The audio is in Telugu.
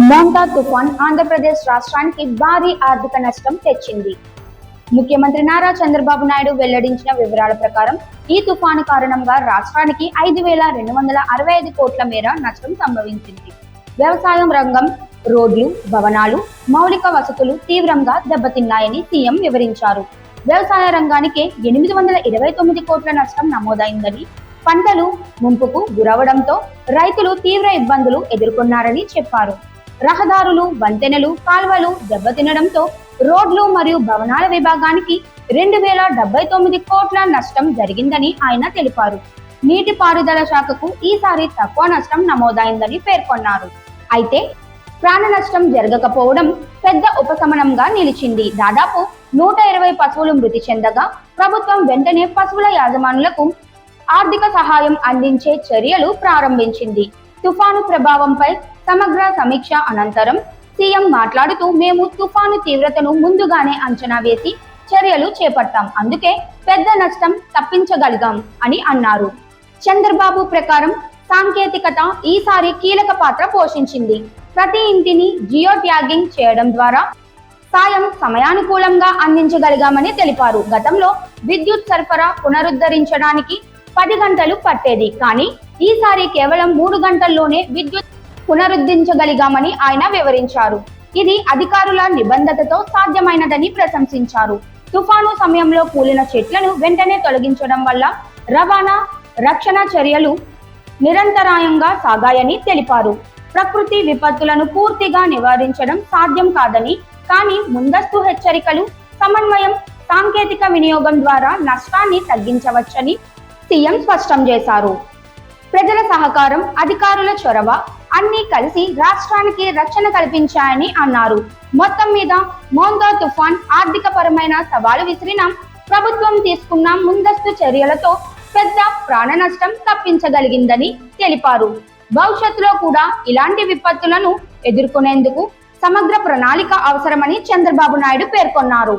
మోంతా తుఫాన్ ఆంధ్రప్రదేశ్ రాష్ట్రానికి భారీ ఆర్థిక నష్టం తెచ్చింది. ముఖ్యమంత్రి నారా చంద్రబాబు నాయుడు వెల్లడించిన వివరాల ప్రకారం ఈ తుఫాను కారణంగా రాష్ట్రానికి 5,265 కోట్ల మేర నష్టం సంభవించింది. వ్యవసాయం రంగం, రోడ్లు, భవనాలు, మౌలిక వసతులు తీవ్రంగా దెబ్బతిన్నాయని సీఎం వివరించారు. వ్యవసాయ రంగానికి 829 కోట్ల నష్టం నమోదైందని, పంటలు ముంపుకు గురవడంతో రైతులు తీవ్ర ఇబ్బందులు ఎదుర్కొన్నారని చెప్పారు. రహదారులు, వంతెనలు, కాల్వలు దెబ్బతినడంతో రోడ్లు మరియు భవనాల విభాగానికి 2,079 కోట్ల నష్టం జరిగిందని ఆయన తెలిపారు. నీటిపారుదల శాఖకు ఈసారి తక్కువ నష్టం నమోదైందని పేర్కొన్నారు. అయితే ప్రాణ నష్టం జరగకపోవడం పెద్ద ఉపశమనంగా నిలిచింది. దాదాపు 120 పశువులు మృతి చెందగా ప్రభుత్వం వెంటనే పశువుల యాజమానులకు ఆర్థిక సహాయం అందించే చర్యలు ప్రారంభించింది. తుఫాను ప్రభావంపై సమగ్ర సమీక్ష అనంతరం సీఎం మాట్లాడుతూ, మేము తుఫాను తీవ్రతను ముందుగానే అంచనా వేసి చర్యలు చేపట్టాం, అందుకే పెద్ద నష్టం తప్పించగలిగాం అని అన్నారు. చంద్రబాబు ప్రకారం సాంకేతికత ఈసారి కీలక పాత్ర పోషించింది. ప్రతి ఇంటిని జియో ట్యాగింగ్ చేయడం ద్వారా సాయం సమయానుకూలంగా అందించగలిగామని తెలిపారు. గతంలో విద్యుత్ సరఫరా పునరుద్ధరించడానికి 10 గంటలు పట్టేది, కానీ ఈసారి కేవలం 3 గంటల్లోనే విద్యుత్ పునరుద్ధరించగలిగామని ఆయన వివరించారు. ఇది అధికారుల నిబంధనతో సాధ్యమైనదని ప్రశంసించారు. తుఫాను సమయంలో కూలిన చెట్లను వెంటనే తొలగించడం వల్ల రవాణా, రక్షణ చర్యలు నిరంతరాయంగా సాగాయని తెలిపారు. ప్రకృతి విపత్తులను పూర్తిగా నివారించడం సాధ్యం కాదని, కానీ ముందస్తు హెచ్చరికలు, సమన్వయం, సాంకేతిక వినియోగం ద్వారా నష్టాన్ని తగ్గించవచ్చని సీఎం స్పష్టం చేశారు. ప్రజల సహకారం, అధికారుల చొరవ అన్నీ కలిసి రాష్ట్రానికి రక్షణ కల్పించాయని అన్నారు. మొత్తం మీద మోంతా తుఫాన్ ఆర్థిక పరమైన సవాలు విసిరినా ప్రభుత్వం తీసుకున్న ముందస్తు చర్యలతో పెద్ద ప్రాణ నష్టం తప్పించగలిగిందని తెలిపారు. భవిష్యత్తులో కూడా ఇలాంటి విపత్తులను ఎదుర్కొనేందుకు సమగ్ర ప్రణాళిక అవసరమని చంద్రబాబు నాయుడు పేర్కొన్నారు.